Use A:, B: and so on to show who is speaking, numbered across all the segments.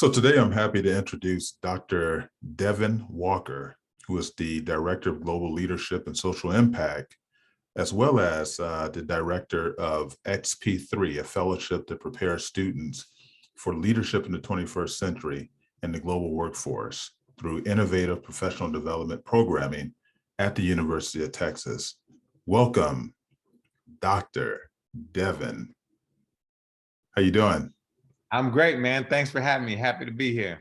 A: So today I'm happy to introduce Dr. Devin Walker, who is the Director of Global Leadership and Social Impact, as well as the Director of XP3, a fellowship that prepares students for leadership in the 21st century and the global workforce through innovative professional development programming at the University of Texas. Welcome, Dr. Devin. How you doing?
B: I'm great, man. Thanks for having me. Happy to be here.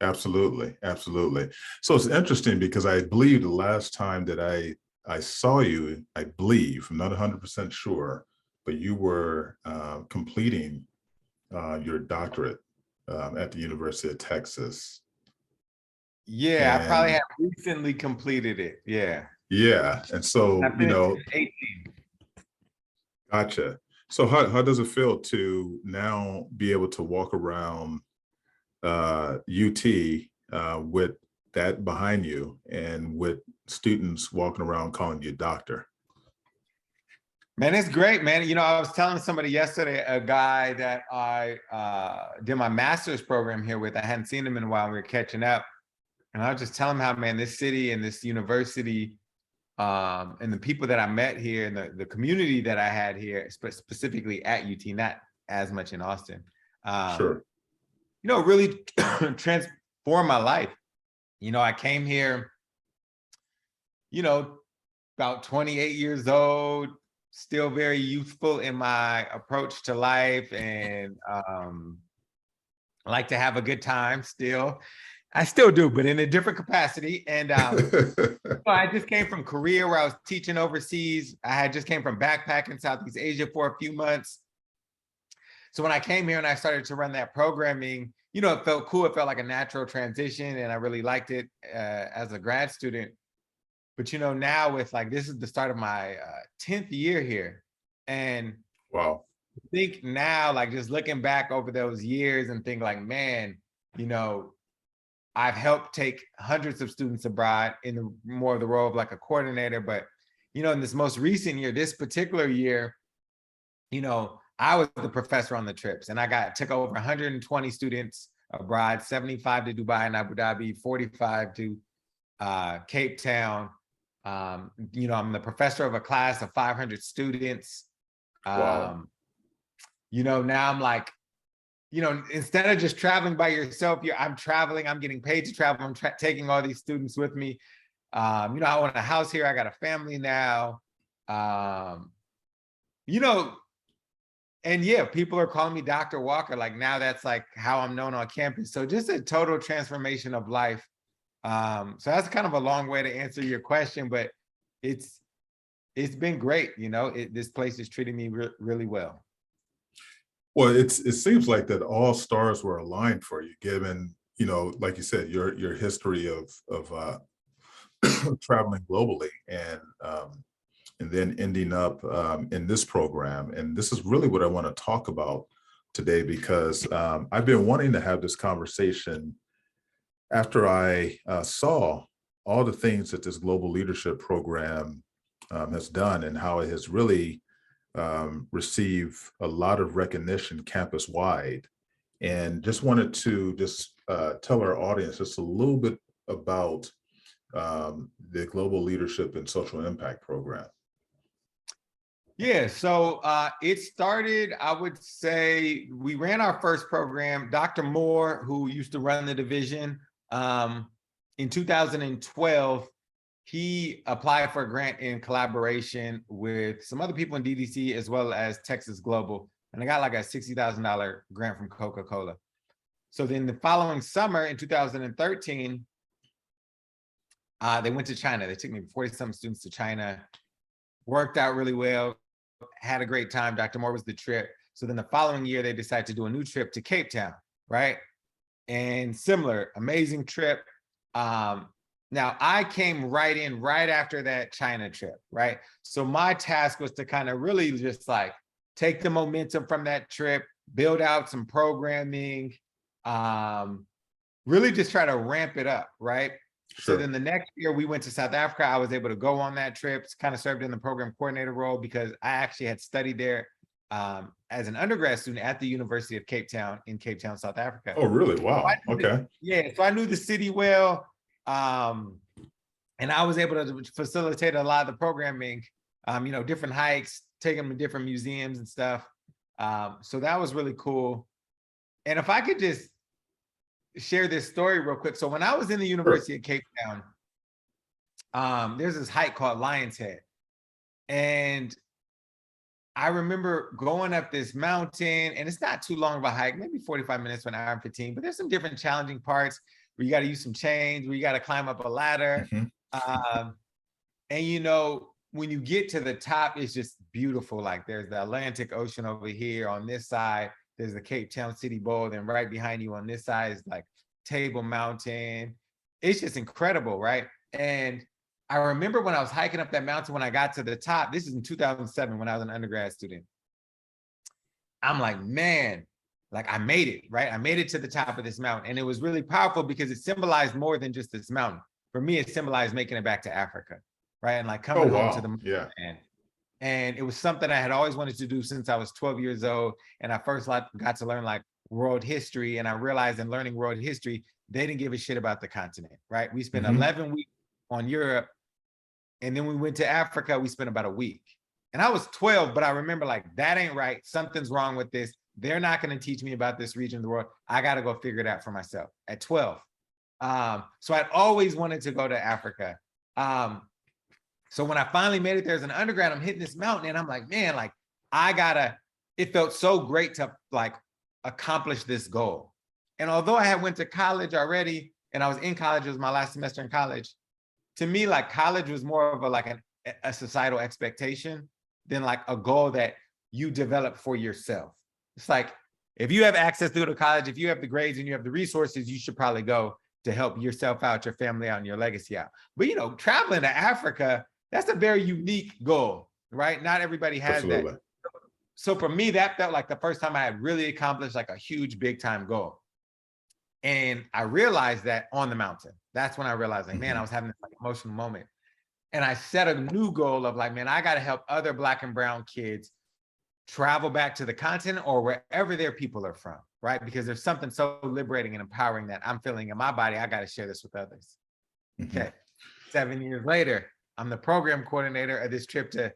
A: Absolutely, absolutely. So it's interesting because I believe the last time that I saw you, I believe, I'm not 100% sure, but you were completing your doctorate at the University of Texas.
B: Yeah, I probably have recently completed it. Yeah.
A: Yeah, and so,
B: I finished at 18.
A: Gotcha. So how does it feel to now be able to walk around UT with that behind you and with students walking around calling you doctor?
B: Man, it's great, man. You know, I was telling somebody yesterday, a guy that I did my master's program here with, I hadn't seen him in a while, we were catching up. And I was just telling him how, man, this city and this university and the people that I met here and the community that I had here, specifically at UT, not as much in Austin,
A: Sure.
B: you know, really transformed my life. You know, I came here, you know, about 28 years old, still very youthful in my approach to life, and like to have a good time still. I still do, but in a different capacity. And I just came from Korea where I was teaching overseas. I had just came from backpacking Southeast Asia for a few months. So when I came here and I started to run that programming, you know, it felt cool. It felt like a natural transition, and I really liked it as a grad student. But, you know, now with like, this is the start of my 10th year here. And
A: wow.
B: I think now, like just looking back over those years and think like, man, you know, I've helped take hundreds of students abroad in the more of the role of like a coordinator. But, you know, in this most recent year, this particular year, you know, I was the professor on the trips, and I took over 120 students abroad, 75 to Dubai and Abu Dhabi, 45 to Cape Town. You know, I'm the professor of a class of 500 students.
A: Wow.
B: You know, now I'm like, you know, instead of just traveling by yourself, I'm traveling, I'm getting paid to travel. I'm taking all these students with me. You know, I own a house here. I got a family now. You know, and yeah, people are calling me Dr. Walker. Like now that's like how I'm known on campus. So just a total transformation of life. So that's kind of a long way to answer your question, but it's been great. You know, this place is treating me really well.
A: Well, it seems like that all stars were aligned for you, given, you know, like you said, your history of traveling globally and then ending up in this program. And this is really what I want to talk about today, because I've been wanting to have this conversation after I saw all the things that this global leadership program has done and how it has really received a lot of recognition campus-wide. And just wanted to tell our audience just a little bit about the Global Leadership and Social Impact Program.
B: Yeah, so it started, I would say, we ran our first program. Dr. Moore, who used to run the division, in 2012, he applied for a grant in collaboration with some other people in DDC as well as Texas Global. And I got like a $60,000 grant from Coca-Cola. So then the following summer in 2013, they went to China. They took me 40-some students to China, worked out really well, had a great time. Dr. Moore was the trip. So then the following year, they decided to do a new trip to Cape Town, right? And similar, amazing trip. Now I came right after that China trip, right? So my task was to kind of really just like take the momentum from that trip, build out some programming, really just try to ramp it up, right?
A: Sure.
B: So then the next year we went to South Africa. I was able to go on that trip, kind of served in the program coordinator role because I actually had studied there as an undergrad student at the University of Cape Town in Cape Town, South Africa.
A: Oh, really? Wow. Okay.
B: Yeah, so I knew the city well. And I was able to facilitate a lot of the programming, different hikes, take them to different museums and stuff. So that was really cool. And if I could just share this story real quick. So when I was in the University of Cape Town, there's this hike called Lion's Head. And I remember going up this mountain, and it's not too long of a hike, maybe 45 minutes to an hour and 15, but there's some different challenging parts where you got to use some chains, where you got to climb up a ladder. And when you get to the top, it's just beautiful. Like there's the Atlantic Ocean over here on this side, there's the Cape Town City Bowl, then right behind you on this side is like Table Mountain. It's just incredible, right? And I remember when I was hiking up that mountain, when I got to the top, this is in 2007 when I was an undergrad student. I'm like, man, like I made it, right? I made it to the top of this mountain. And it was really powerful because it symbolized more than just this mountain. For me, it symbolized making it back to Africa, right? And like coming home to the motherland. And it was something I had always wanted to do since I was 12 years old. And I first got to learn like world history. And I realized in learning world history, they didn't give a shit about the continent, right? We spent 11 weeks on Europe. And then we went to Africa, we spent about a week. And I was 12, but I remember like, that ain't right. Something's wrong with this. They're not going to teach me about this region of the world. I got to go figure it out for myself at 12. So I'd always wanted to go to Africa. So when I finally made it there as an undergrad, I'm hitting this mountain and I'm like, man, like it felt so great to like accomplish this goal. And although I had went to college already and I was in college, it was my last semester in college. To me, like college was more of a societal expectation than like a goal that you develop for yourself. It's like, if you have access to go to college, if you have the grades and you have the resources, you should probably go to help yourself out, your family out, and your legacy out. But, traveling to Africa, that's a very unique goal, right? Not everybody has that. So for me, that felt like the first time I had really accomplished like a huge, big time goal. And I realized that on the mountain. That's when I realized, like, man, I was having this like emotional moment. And I set a new goal of like, man, I got to help other Black and brown kids travel back to the continent or wherever their people are from, right? Because there's something so liberating and empowering that I'm feeling in my body. I got to share this with others. Okay. 7 years later, I'm the program coordinator of this trip to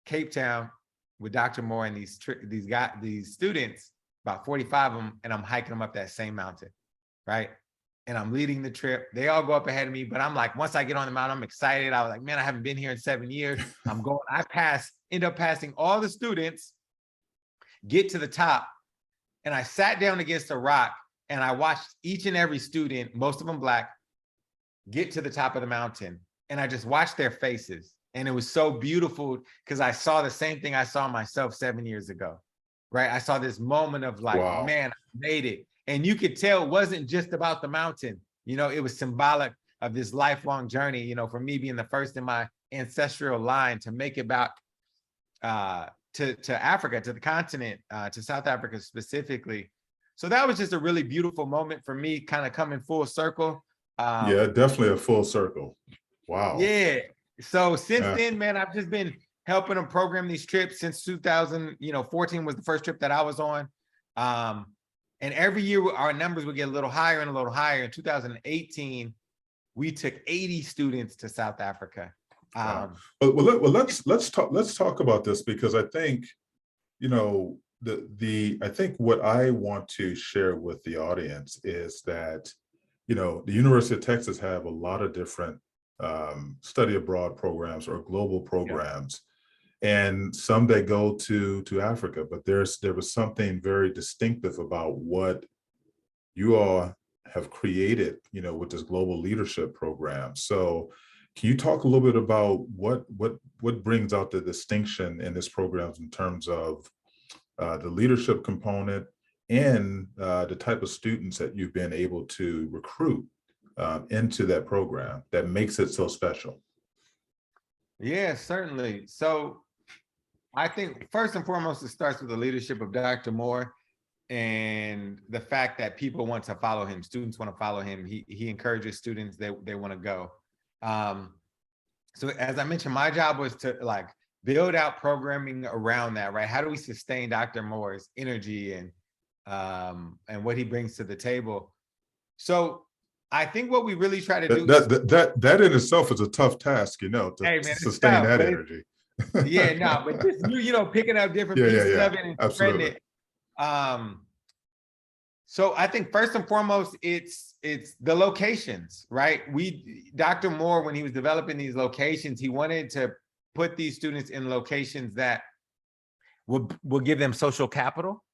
B: Cape Town with Dr. Moore and these students, about 45 of them, and I'm hiking them up that same mountain, right? And I'm leading the trip. They all go up ahead of me, but I'm like, once I get on the mountain, I'm excited. I was like, man, I haven't been here in 7 years. End up passing all the students, get to the top, and I sat down against a rock and I watched each and every student, most of them Black, get to the top of the mountain. And I just watched their faces. And it was so beautiful because I saw the same thing I saw myself 7 years ago, right? I saw this moment of like, wow, man, I made it. And you could tell it wasn't just about the mountain. It was symbolic of this lifelong journey, for me being the first in my ancestral line to make it back to Africa, to the continent, to South Africa specifically. So that was just a really beautiful moment for me, kind of coming full circle.
A: Yeah, definitely a full circle. Wow.
B: Yeah. So since then, man, I've just been helping them program these trips since 2014 was the first trip that I was on. And every year our numbers would get a little higher and a little higher. In 2018, we took 80 students to South Africa.
A: Let's talk about this, because I think, I think what I want to share with the audience is that, the University of Texas have a lot of different study abroad programs or global programs, and some that go to Africa, but there was something very distinctive about what you all have created, with this global leadership program. So can you talk a little bit about what brings out the distinction in this program in terms of the leadership component and the type of students that you've been able to recruit into that program that makes it so special?
B: Yeah, certainly. So I think first and foremost, it starts with the leadership of Dr. Moore and the fact that people want to follow him. Students want to follow him. He encourages students, they want to go. So as I mentioned, my job was to like build out programming around that, right? How do we sustain Dr. Moore's energy and what he brings to the table? So I think what we really try to do is,
A: That in itself is a tough task, you know, to
B: hey man, it's
A: sustain
B: tough,
A: that
B: but it's,
A: energy.
B: yeah, no, but just picking up different
A: Yeah, yeah,
B: pieces
A: yeah,
B: of it and spreading
A: absolutely.
B: it. So I think first and foremost, it's the locations, right? Dr. Moore, when he was developing these locations, he wanted to put these students in locations that will give them social capital,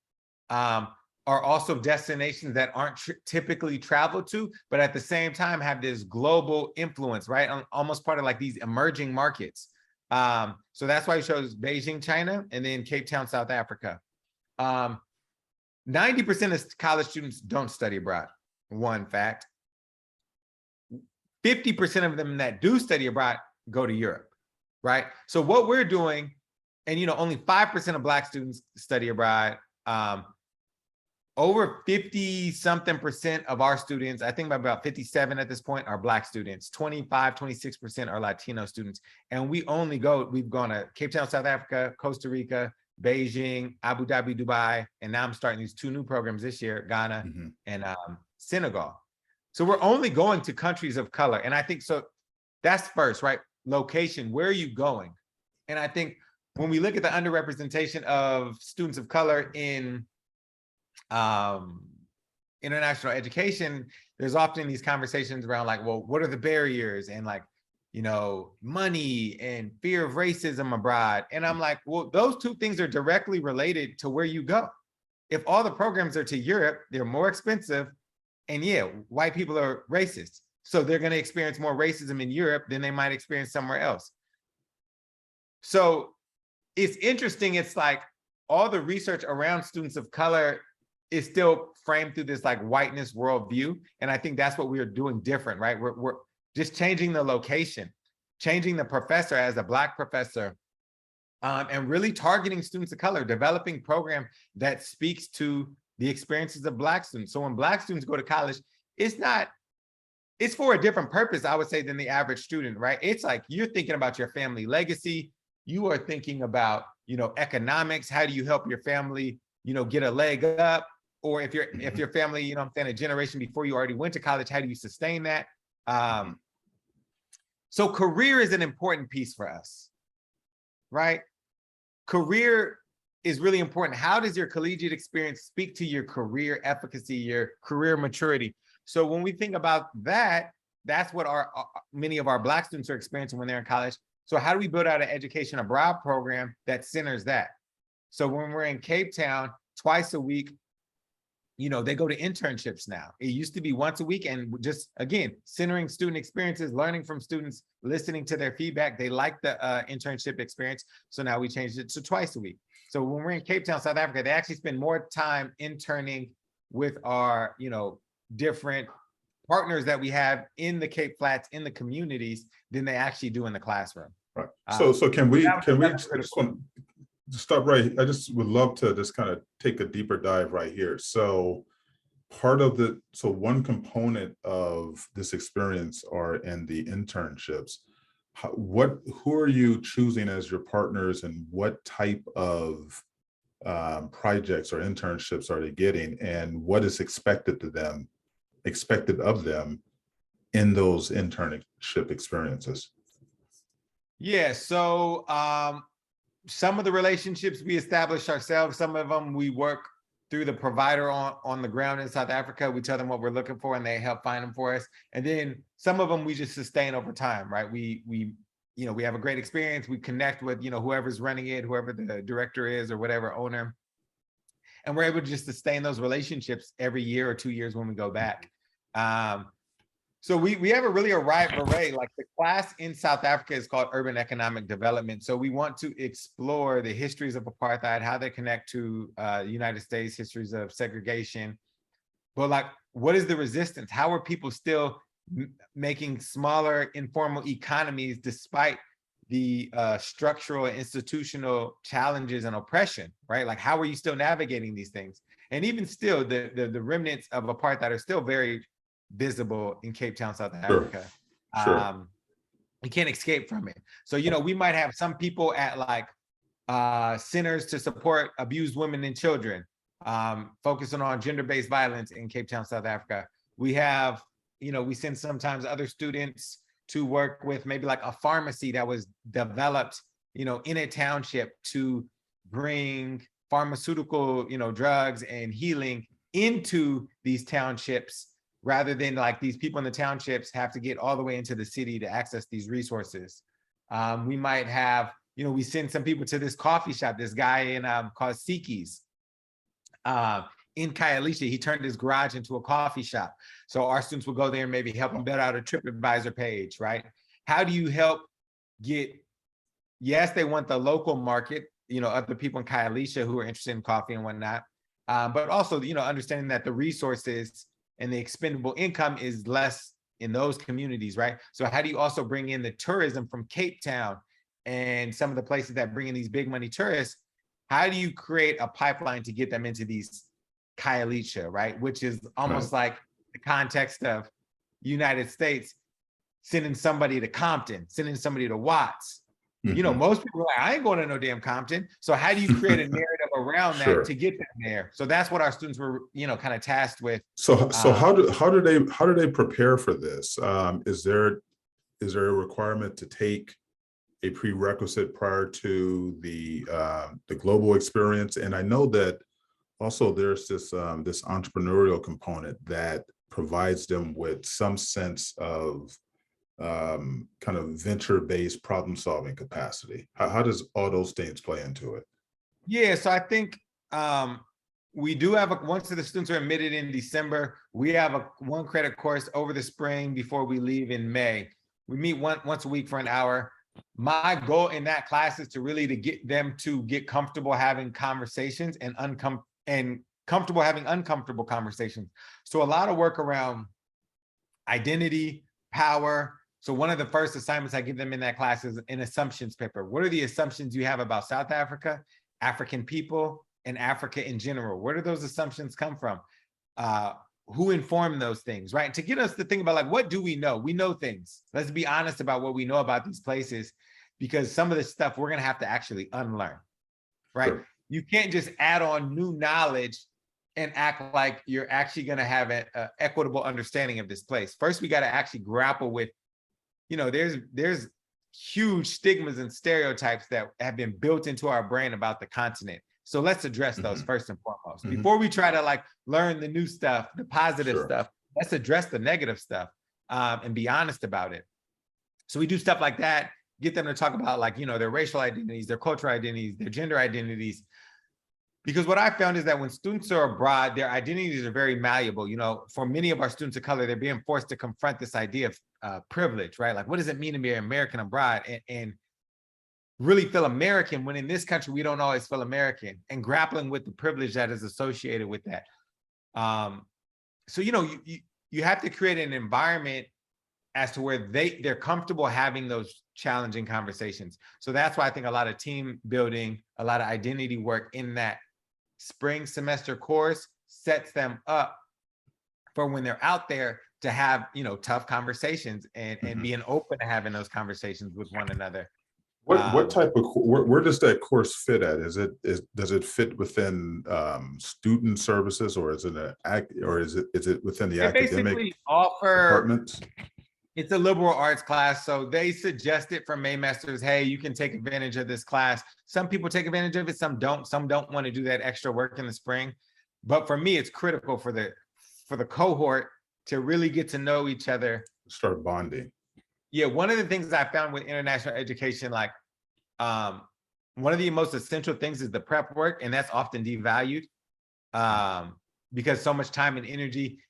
B: are also destinations that aren't typically traveled to, but at the same time have this global influence, right? Almost part of like these emerging markets. So that's why he chose Beijing, China, and then Cape Town, South Africa. 90% of college students don't study abroad. One fact. 50% of them that do study abroad go to Europe, right? So what we're doing, and only 5% of Black students study abroad. Over 50-something% of our students, I think about 57 at this point, are Black students. 25-26% are Latino students. And we've gone to Cape Town, South Africa, Costa Rica, Beijing, Abu Dhabi, Dubai, and now I'm starting these 2 new programs this year, Ghana and Senegal. So we're only going to countries of color. And I think so that's first, right? Location, where are you going? And I think when we look at the underrepresentation of students of color in international education, there's often these conversations around like, well, what are the barriers and like, money and fear of racism abroad. And I'm like, well, those 2 things are directly related to where you go. If all the programs are to Europe, they're more expensive. And yeah, white people are racist. So they're going to experience more racism in Europe than they might experience somewhere else. So it's interesting. It's like all the research around students of color is still framed through this like whiteness worldview. And I think that's what we are doing different, right? We're just changing the location, changing the professor as a Black professor, and really targeting students of color, developing a program that speaks to the experiences of Black students. So when Black students go to college, it's for a different purpose, I would say, than the average student, right? It's like you're thinking about your family legacy. You are thinking about, economics. How do you help your family, get a leg up? Or if your family, I'm saying a generation before you already went to college, how do you sustain that? So career is an important piece for us, right? Career is really important. How does your collegiate experience speak to your career efficacy, your career maturity? So when we think about that, that's what many of our Black students are experiencing when they're in college. So how do we build out an education abroad program that centers that? So when we're in Cape Town, twice a week, they go to internships now. It used to be once a week, and just, again, centering student experiences, learning from students, listening to their feedback. They like the internship experience. So now we changed it to twice a week. So when we're in Cape Town, South Africa, they actually spend more time interning with our, different partners that we have in the Cape Flats, in the communities, than they actually do in the classroom.
A: Right. So can we just want to stop right? I just would love to just kind of take a deeper dive right here. So one component of this experience are in the internships. Who are you choosing as your partners, and what type of projects or internships are they getting, and what is expected of them in those internship experiences?
B: Yeah, so some of the relationships we establish ourselves, some of them we work through the provider on the ground in South Africa. We tell them what we're looking for and they help find them for us. And then some of them we just sustain over time, right? We have a great experience. We connect with, whoever's running it, whoever the director is or whatever owner. And we're able to just sustain those relationships every year or 2 years when we go back. So we have a really a wide array. Like the class in South Africa is called Urban Economic Development. So we want to explore the histories of apartheid, how they connect to the United States, histories of segregation. But like, what is the resistance? How are people still making smaller informal economies despite the structural and institutional challenges and oppression, right? Like, how are you still navigating these things? And even still, the remnants of apartheid are still very visible in Cape Town, South Africa.
A: Sure.
B: You can't escape from it. So, we might have some people at like centers to support abused women and children, focusing on gender-based violence in Cape Town, South Africa. We have, we send sometimes other students to work with maybe like a pharmacy that was developed, in a township to bring pharmaceutical, drugs and healing into these townships, rather than like these people in the townships have to get all the way into the city to access these resources. We might have, we send some people to this coffee shop, this guy in called Siki's in Khayelitsha. He turned his garage into a coffee shop. So our students will go there and maybe help him build out a TripAdvisor page, right? How do you help get, yes, they want the local market, other people in Khayelitsha who are interested in coffee and whatnot, but also, understanding that the resources and the expendable income is less in those communities, right? So how do you also bring in the tourism from Cape Town and some of the places that bring in these big money tourists? How do you create a pipeline to get them into these Khayelitsha, right? Which is almost like the context of United States sending somebody to Compton, sending somebody to Watts. Most people are like, I ain't going to no damn Compton. So how do you create a narrative around that to get them there? So that's what our students were, kind of tasked with.
A: So how do they prepare for this? Is there a requirement to take a prerequisite prior to the global experience? And I know that also there's this entrepreneurial component that provides them with some sense of kind of venture-based problem-solving capacity. How does all those things play into it?
B: Yeah, so I think we do have once the students are admitted in December, we have a 1 credit course over the spring before we leave in May. We meet once a week for an hour. My goal in that class is to really to get them to get comfortable having conversations and comfortable having uncomfortable conversations. So a lot of work around identity, power. So one of the first assignments I give them in that class is an assumptions paper. What are the assumptions you have about South Africa, African people, and Africa in general? Where do those assumptions come from? Who informed those things, right? To get us to think about like, what do we know? We know things. Let's be honest about what we know about these places, because some of the stuff we're gonna have to actually unlearn, right? Sure. You can't just add on new knowledge and act like you're actually gonna have an equitable understanding of this place. First, we gotta actually grapple with, there's huge stigmas and stereotypes that have been built into our brain about the continent. So let's address those first and foremost. Before we try to like learn the new stuff, the positive stuff, let's address the negative stuff and be honest about it. So we do stuff like that, get them to talk about like, their racial identities, their cultural identities, their gender identities. Because what I found is that when students are abroad, their identities are very malleable. For many of our students of color, they're being forced to confront this idea of privilege, right? Like, what does it mean to be an American abroad and really feel American when in this country, we don't always feel American, and grappling with the privilege that is associated with that. So, you have to create an environment as to where they're comfortable having those challenging conversations. So that's why I think a lot of team building, a lot of identity work in that spring semester course sets them up for when they're out there to have, tough conversations and being open to having those conversations with one another.
A: What type of where does that course fit at? Does it fit within student services, or is it is it within the academic departments?
B: It's a liberal arts class, so they suggest it for Maymasters. Hey, you can take advantage of this class. Some people take advantage of it, some don't. Some don't want to do that extra work in the spring. But for me, it's critical for the cohort to really get to know each other.
A: Start bonding.
B: Yeah, one of the things I found with international education, like one of the most essential things is the prep work, and that's often devalued because so much time and energy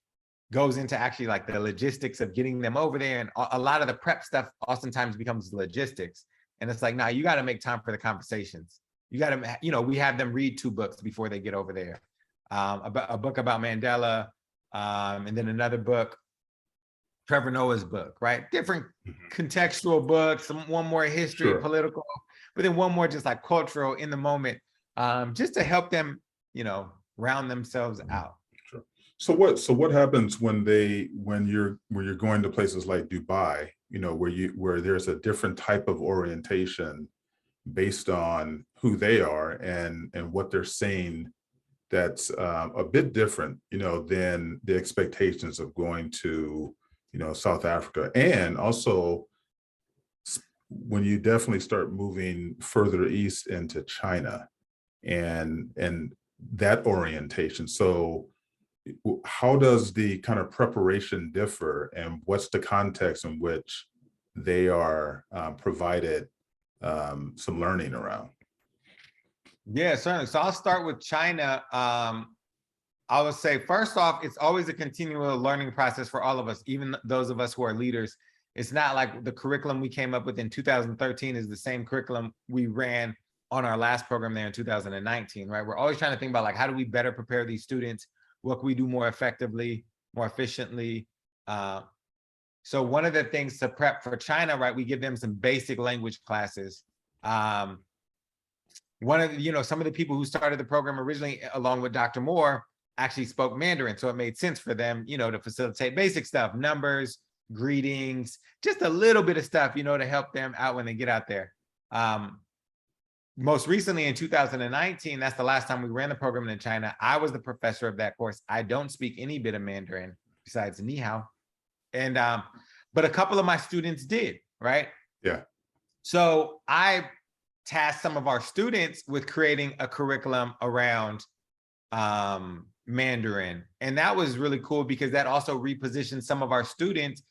B: goes into actually like the logistics of getting them over there. And a lot of the prep stuff oftentimes becomes logistics. And it's like, nah, you got to make time for the conversations. You got to, we have them read 2 books before they get over there. A book about Mandela, and then another book, Trevor Noah's book, right? Different contextual books, one more history, political, but then one more just like cultural in the moment, just to help them, round themselves out.
A: So what happens when you're going to places like Dubai, where there's a different type of orientation based on who they are and what they're saying that's a bit different, than the expectations of going to, South Africa. And also when you definitely start moving further east into China and that orientation. So how does the kind of preparation differ, and what's the context in which they are provided some learning around?
B: Yeah, certainly. So I'll start with China. I would say, first off, it's always a continual learning process for all of us, even those of us who are leaders. It's not like the curriculum we came up with in 2013 is the same curriculum we ran on our last program there in 2019, right? We're always trying to think about, like, how do we better prepare these students? What can we do more effectively, more efficiently? So one of the things to prep for China, right, we give them some basic language classes. One of the, some of the people who started the program originally, along with Dr. Moore, actually spoke Mandarin. So it made sense for them, to facilitate basic stuff, numbers, greetings, just a little bit of stuff, to help them out when they get out there. Most recently in 2019, that's the last time we ran the program in China. I was the professor of that course. I don't speak any bit of Mandarin besides ni hao. And, but a couple of my students did, right?
A: Yeah.
B: So I tasked some of our students with creating a curriculum around Mandarin. And that was really cool because that also repositioned some of our students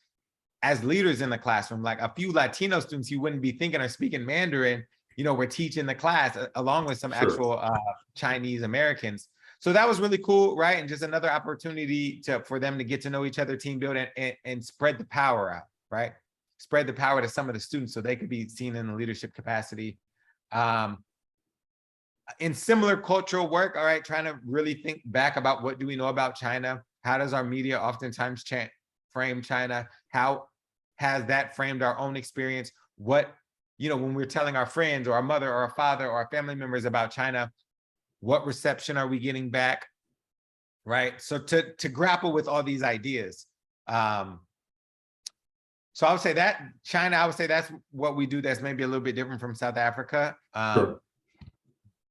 B: as leaders in the classroom. Like a few Latino students you wouldn't be thinking are speaking Mandarin, we're teaching the class along with some actual Chinese Americans. So that was really cool, right? And just another opportunity for them to get to know each other, team build, and spread the power out, right? Spread the power to some of the students so they could be seen in a leadership capacity. In similar cultural work, all right, trying to really think back about what do we know about China? How does our media oftentimes frame China? How has that framed our own experience? What, when we're telling our friends or our mother or our father or our family members about China, what reception are we getting back, right? So to grapple with all these ideas. So I would say that China, I would say that's what we do that's maybe a little bit different from South Africa.
A: Sure.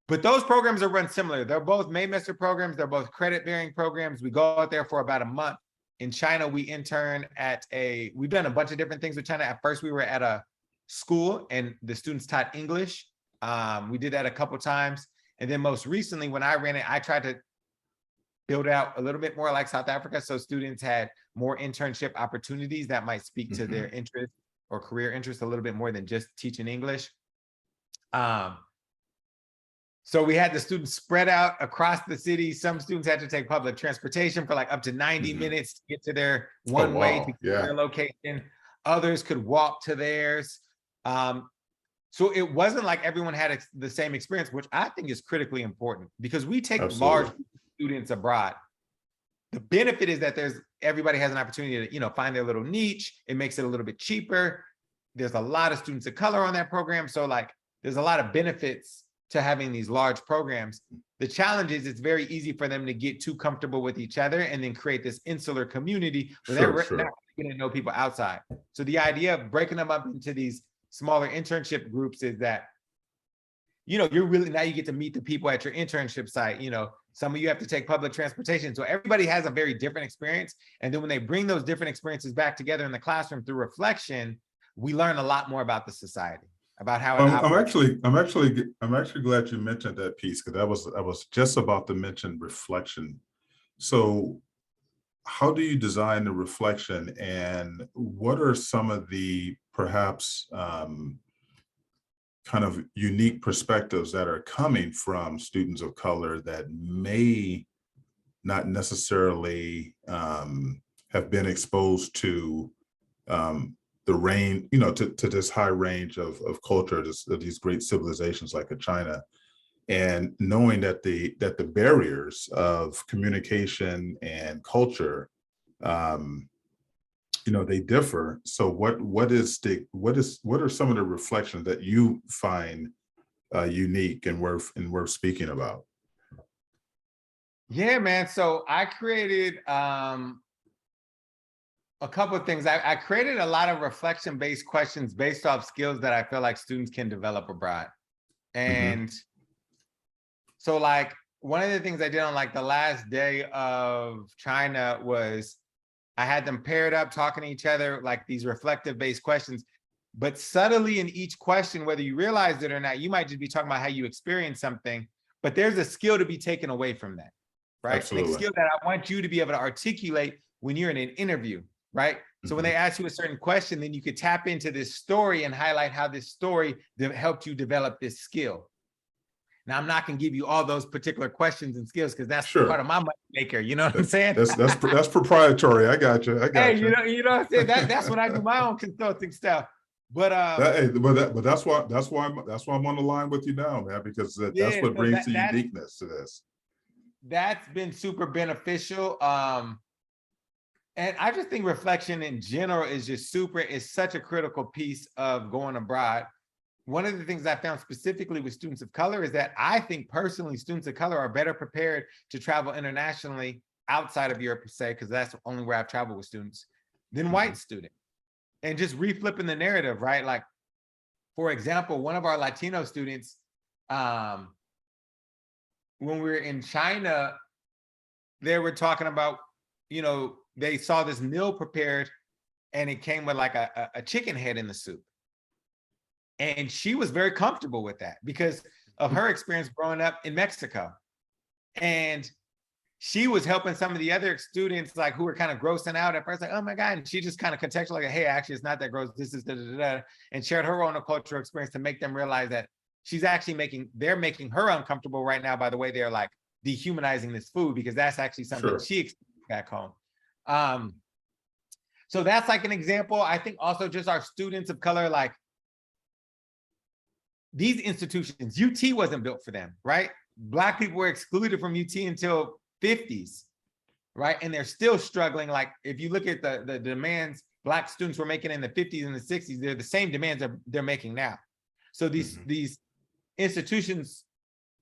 B: But those programs are run similar. They're both Maymester programs. They're both credit-bearing programs. We go out there for about a month. In China, we intern we've done a bunch of different things with China. At first, we were at a school and the students taught English. We did that a couple times. And then most recently, when I ran it, I tried to build out a little bit more like South Africa. So students had more internship opportunities that might speak to their interest or career interest a little bit more than just teaching English. So we had the students spread out across the city. Some students had to take public transportation for like up to 90 minutes to get to their way to get to their location. Others could walk to theirs. So it wasn't like everyone had the same experience, which I think is critically important because we take large students abroad. The benefit is that everybody has an opportunity to, find their little niche. It makes it a little bit cheaper. There's a lot of students of color on that program. So like, there's a lot of benefits to having these large programs. The challenge is it's very easy for them to get too comfortable with each other and then create this insular community where they're not going to know people outside. So the idea of breaking them up into these smaller internship groups is that, you're really, now you get to meet the people at your internship site. Some of you have to take public transportation. So everybody has a very different experience. And then when they bring those different experiences back together in the classroom through reflection, we learn a lot more about the society. About how
A: I'm actually glad you mentioned that piece, because I was just about to mention reflection. So how do you design the reflection, and what are some of the perhaps kind of unique perspectives that are coming from students of color that may not necessarily have been exposed to the range, to this high range of culture, of these great civilizations like a China, and knowing that the barriers of communication and culture, they differ. So what are some of the reflections that you find unique and worth speaking about?
B: Yeah, man. So I created a couple of things. I created a lot of reflection-based questions based off skills that I feel like students can develop abroad.
A: Hmm.
B: And so like one of the things I did on like the last day of China was I had them paired up talking to each other, like these reflective based questions. But subtly in each question, whether you realize it or not, you might just be talking about how you experience something, but there's a skill to be taken away from that, right? And a
A: Absolutely.
B: skill that I want you to be able to articulate when you're in an interview, right? So when
A: Hmm.
B: they ask you a certain question, then you could tap into this story and highlight how this story helped you develop this skill. Now, I'm not going to give you all those particular questions and skills because that's part
A: Sure.
B: of my money maker. You know what I'm saying?
A: That's proprietary. I got you. I
B: Hey,
A: got you.
B: you know what I'm saying? That's when I do my own consulting stuff. But
A: Hey, but that's why I'm on the line with you now, man, because that's
B: yeah,
A: what
B: so
A: brings the uniqueness to this.
B: that's been super beneficial. And I just think reflection in general is just super, is such a critical piece of going abroad. One of the things I found specifically with students of color is that I think personally students of color are better prepared to travel internationally outside of Europe per se, because that's only where I've traveled with students, than
A: Hmm.
B: white students. And just reflipping the narrative, right? Like, for example, one of our Latino students, um, when we were in China, they were talking about, they saw this meal prepared and it came with like a chicken head in the soup. And she was very comfortable with that because of her experience growing up in Mexico. And she was helping some of the other students like who were kind of grossing out at first, like, oh my God. And she just kind of contextualized, like, hey, actually, it's not that gross. This is da, da, da, da, and shared her own cultural experience to make them realize that she's actually they're making her uncomfortable right now by the way they're like dehumanizing this food, because that's actually something
A: Sure.
B: she experienced back home. So that's like an example. I think also just our students of color, like these institutions, UT wasn't built for them, right? Black people were excluded from UT until 50s, right? And they're still struggling. Like if you look at the demands Black students were making in the 50s and the 60s, they're the same demands they're making now. So
A: Hmm.
B: these institutions,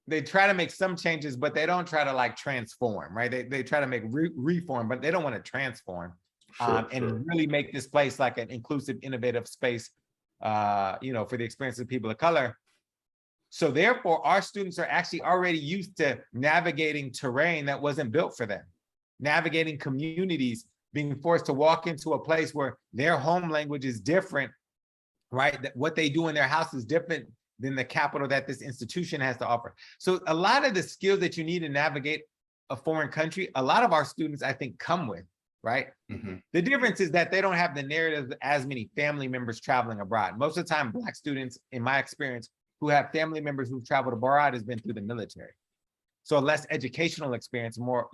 B: they try to make some changes, but they don't try to like transform, right? They try to make reform, but they don't want to transform
A: Sure.
B: and
A: Sure.
B: really make this place like an inclusive, innovative space, for the experience of people of color. So therefore, our students are actually already used to navigating terrain that wasn't built for them, navigating communities, being forced to walk into a place where their home language is different, right? That what they do in their house is different than the capital that this institution has to offer. So a lot of the skills that you need to navigate a foreign country, a lot of our students, I think, come with, right?
A: Hmm.
B: The difference is that they don't have the narrative as many family members traveling abroad. Most of the time, Black students, in my experience, who have family members who've traveled abroad has been through the military. So less educational experience, more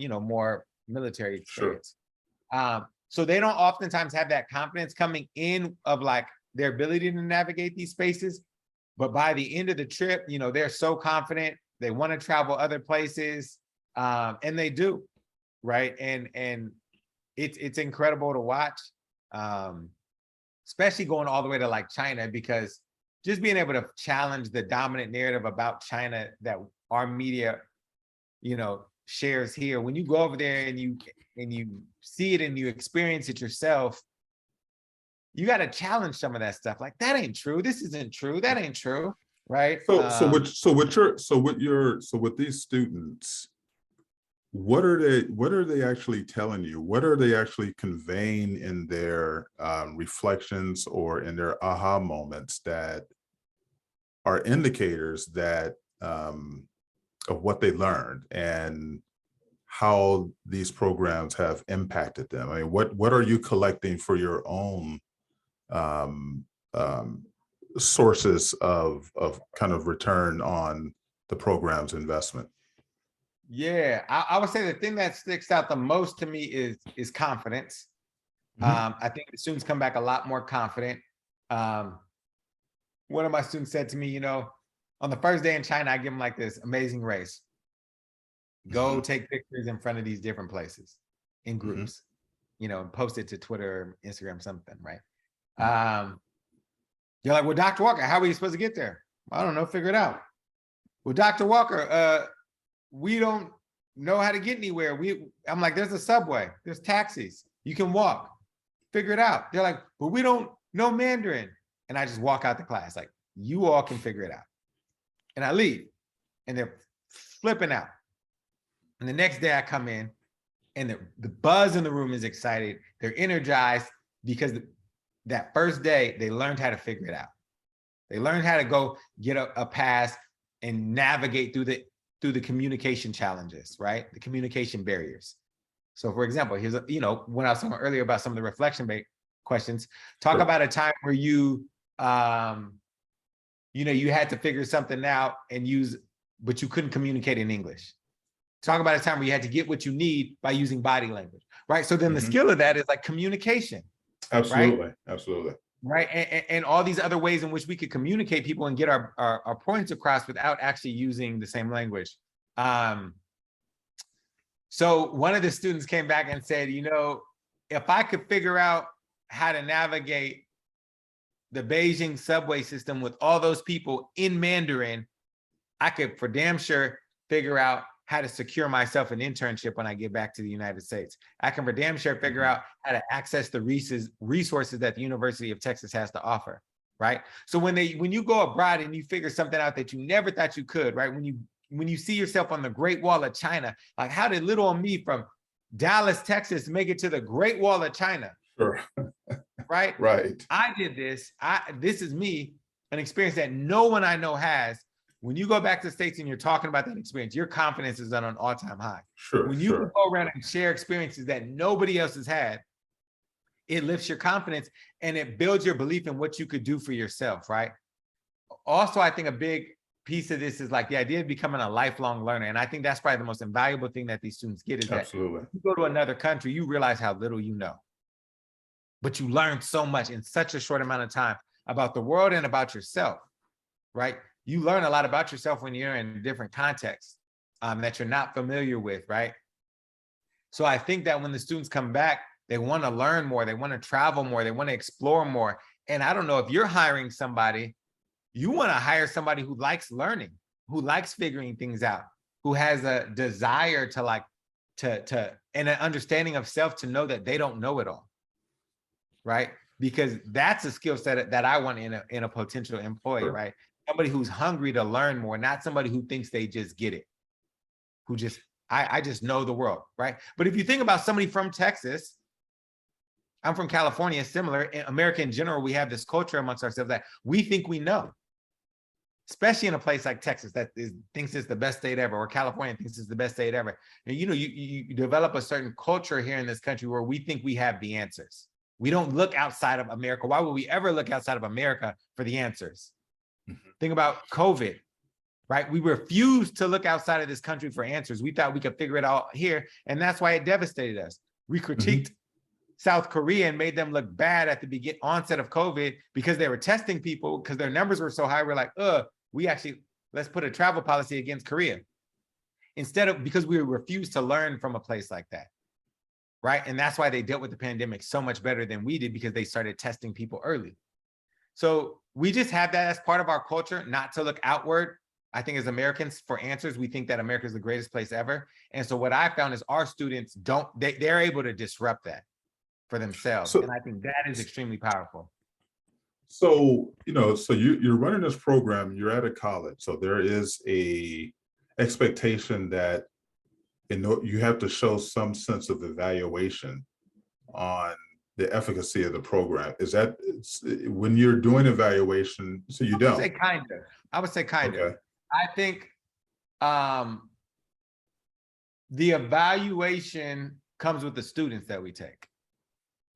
B: military
A: Sure.
B: experience. So they don't oftentimes have that confidence coming in of like their ability to navigate these spaces. But by the end of the trip, they're so confident, they want to travel other places, and they do, right? And it's incredible to watch, especially going all the way to like China, because just being able to challenge the dominant narrative about China that our media, shares here. When you go over there and you see it and you experience it yourself, you got to challenge some of that stuff. Like, that ain't true. This isn't true. That ain't true. Right.
A: So with these students, what are they actually telling you? What are they actually conveying in their reflections or in their aha moments that are indicators that of what they learned and how these programs have impacted them? I mean, what are you collecting for your own um, um, sources of kind of return on the program's investment?
B: Yeah, I would say the thing that sticks out the most to me is confidence.
A: Mhm.
B: I think the students come back a lot more confident. Um, one of my students said to me, on the first day in China, I give them like this amazing race. Go
A: Mhm.
B: take pictures in front of these different places in
A: Mhm.
B: groups, and post it to Twitter, Instagram, something, right?
A: Mhm.
B: You're like, well, Dr. Walker, how are you supposed to get there? I don't know, figure it out. Well, Dr. Walker, we don't know how to get anywhere. I'm like, there's a subway, there's taxis, you can walk, figure it out. They're like, but we don't know Mandarin. And I just walk out the class, like, you all can figure it out. And I leave, and they're flipping out. And the next day I come in, and the buzz in the room is excited. They're energized because that first day they learned how to figure it out. They learned how to go get a pass and navigate through the communication challenges, right? The communication barriers. So for example, here's when I was talking earlier about some of the reflection-based questions, talk
A: Sure.
B: about a time where you had to figure something out but you couldn't communicate in English. Talk about a time where you had to get what you need by using body language, right? So then the skill of that is like communication.
A: Absolutely.
B: Right?
A: Absolutely.
B: Right. And all these other ways in which we could communicate people and get our points across without actually using the same language. So one of the students came back and said, if I could figure out how to navigate the Beijing subway system with all those people in Mandarin, I could for damn sure figure out how to secure myself an internship when I get back to the United States. I can for damn sure figure out how to access the resources that the University of Texas has to offer, right? So when you go abroad and you figure something out that you never thought you could, right? When you see yourself on the Great Wall of China, like how did little old me from Dallas, Texas make it to the Great Wall of China?
A: Sure.
B: Right?
A: Right.
B: I did this. This is me, an experience that no one I know has. When you go back to the States and you're talking about that experience, your confidence is on an all-time high.
A: Sure.
B: When you can go around and share experiences that nobody else has had, it lifts your confidence and it builds your belief in what you could do for yourself, right? Also, I think a big piece of this is like the idea of becoming a lifelong learner. And I think that's probably the most invaluable thing that these students get is that
A: Absolutely.
B: you go to another country, you realize how little you know. But you learn so much in such a short amount of time about the world and about yourself, right? You learn a lot about yourself when you're in different contexts that you're not familiar with, right? So I think that when the students come back, they want to learn more, they want to travel more, they want to explore more. And I don't know if you're hiring somebody, you want to hire somebody who likes learning, who likes figuring things out, who has a desire to and an understanding of self to know that they don't know it all, right? Because that's a skill set that I want in a potential employee,
A: Sure.
B: right? Somebody who's hungry to learn more, not somebody who thinks they just get it, who just, I just know the world, right? But if you think about somebody from Texas, I'm from California, similar, in America in general, we have this culture amongst ourselves that we think we know, especially in a place like Texas that thinks it's the best state ever, or California thinks it's the best state ever. And you develop a certain culture here in this country where we think we have the answers. We don't look outside of America. Why would we ever look outside of America for the answers? Think about COVID, right? We refused to look outside of this country for answers. We thought we could figure it out here. And that's why it devastated us. We critiqued South Korea and made them look bad at the onset of COVID because they were testing people because their numbers were so high. We're like, let's put a travel policy against Korea. Because we refused to learn from a place like that, right? And that's why they dealt with the pandemic so much better than we did, because they started testing people early. So we just have that as part of our culture, not to look outward. I think as Americans, for answers, we think that America is the greatest place ever. And so what I found is our students they're able to disrupt that for themselves. And I think that is extremely powerful.
A: So, you're running this program, you're at a college. So there is a expectation that you have to show some sense of evaluation on the efficacy of the program. Is that when you're doing evaluation? So you don't.
B: I would say kind of.
A: Okay.
B: I think the evaluation comes with the students that we take.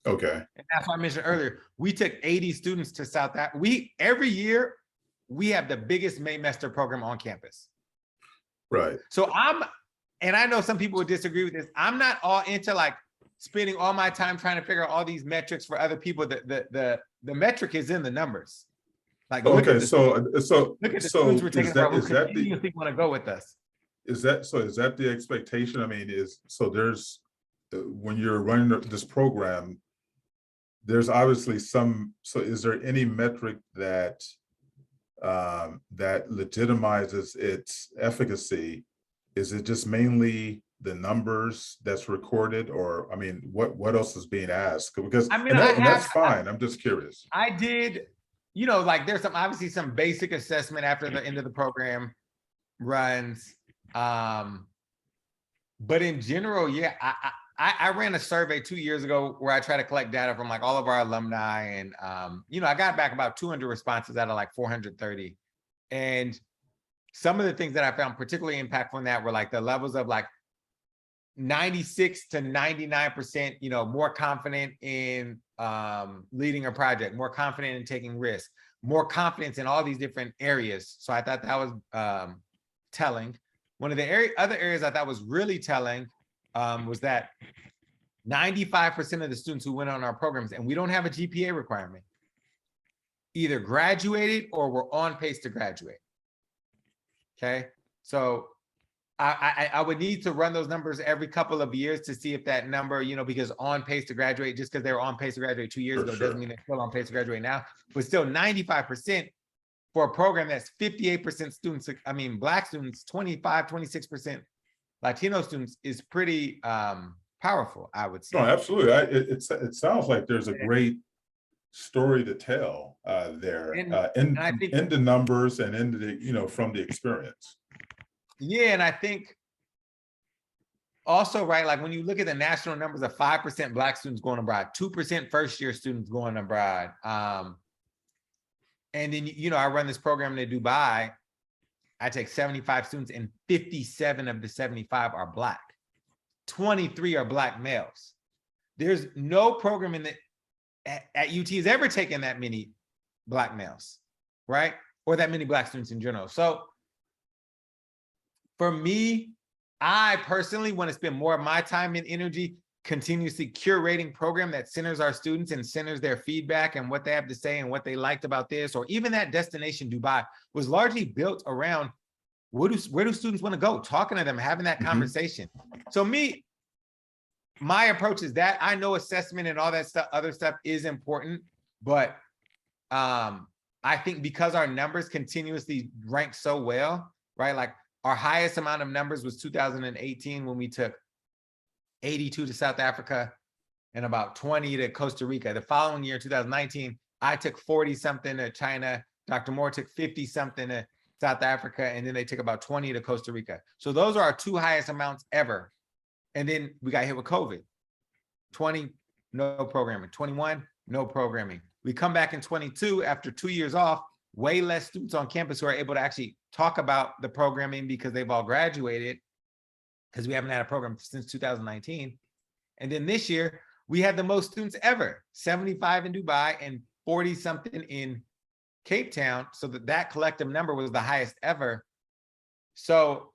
A: Okay.
B: And that's why I mentioned earlier, we took 80 students to South Africa. Every year, we have the biggest Maymester program on campus.
A: Right.
B: So and I know some people would disagree with this. I'm not all into like spending all my time trying to figure out all these metrics for other people. The metric is in the numbers. Like,
A: okay,
B: look at the students we're taking from who continuously want to go with us.
A: Is that the expectation? I mean, there's when you're running this program, there's obviously is there any metric that that legitimizes its efficacy? Is it just mainly the numbers that's recorded, or I mean, what else is being asked? Because
B: I mean,
A: and that's fine. I'm just curious.
B: I did, like there's obviously some basic assessment after the end of the program runs. But in general, yeah, I ran a survey 2 years ago where I try to collect data from like all of our alumni, and I got back about 200 responses out of like 430. And some of the things that I found particularly impactful in that were like the levels of like 96 to 99%, more confident in leading a project, more confident in taking risks, more confidence in all these different areas. So I thought that was telling. One of the other areas I thought was really telling was that 95% of the students who went on our programs, and we don't have a GPA requirement, either graduated or were on pace to graduate. Okay, so I would need to run those numbers every couple of years to see if that number, because on pace to graduate, just because they were on pace to graduate 2 years ago doesn't mean they're still on pace to graduate now. But still, 95% for a program that's 58% students, I mean, Black students, 25, 26% Latino students is pretty powerful, I would say.
A: No, absolutely. It sounds like there's a great story to tell there,
B: and I think,
A: in the numbers and into the, from the experience.
B: Yeah, and I think also, right, like when you look at the national numbers of 5% Black students going abroad, 2% first-year students going abroad, and then, I run this program in Dubai. I take 75 students and 57 of the 75 are Black. 23 are Black males. There's no program at UT has ever taken that many Black males, right? Or that many Black students in general. So for me, I personally want to spend more of my time and energy continuously curating program that centers our students and centers their feedback and what they have to say and what they liked about this, or even that destination Dubai was largely built around where do students want to go, talking to them, having that conversation. So my approach is that I know assessment and all that stuff, other stuff is important, but I think because our numbers continuously rank so well, right? Like our highest amount of numbers was 2018 when we took 82 to South Africa and about 20 to Costa Rica. The following year, 2019, I took 40 something to China. Dr. Moore took 50 something to South Africa, and then they took about 20 to Costa Rica. So those are our two highest amounts ever. And then we got hit with COVID. 20, no programming. 21, no programming. We come back in 22 after 2 years off, way less students on campus who are able to actually talk about the programming because they've all graduated, because we haven't had a program since 2019. And then this year, we had the most students ever, 75 in Dubai and 40 something in Cape Town. So that collective number was the highest ever. So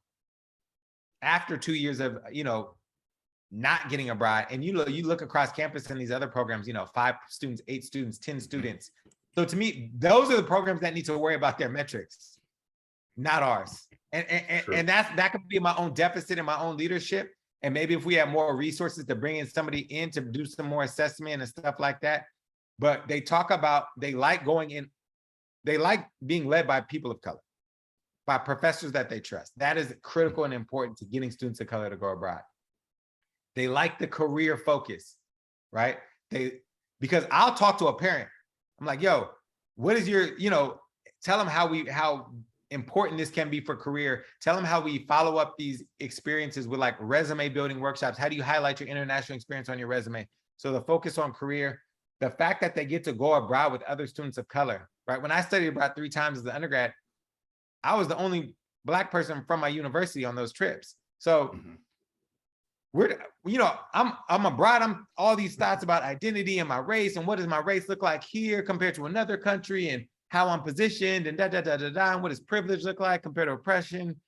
B: after 2 years of, not getting abroad, and you look across campus and these other programs, 5 students, 8 students, 10 students. So to me, those are the programs that need to worry about their metrics, not ours. And that could be my own deficit in my own leadership. And maybe if we have more resources to bring in somebody in to do some more assessment and stuff like that. But they talk about, they like being led by people of color, by professors that they trust. That is critical and important to getting students of color to go abroad. They like the career focus, right? Because I'll talk to a parent. I'm like, yo, what is your, tell them how important this can be for career. Tell them how we follow up these experiences with like resume building workshops. How do you highlight your international experience on your resume? So the focus on career, the fact that they get to go abroad with other students of color, right? When I studied abroad 3 times as an undergrad, I was the only Black person from my university on those trips. So I'm abroad. I'm all these thoughts about identity and my race and what does my race look like here compared to another country, and how I'm positioned, and and what does privilege look like compared to oppression?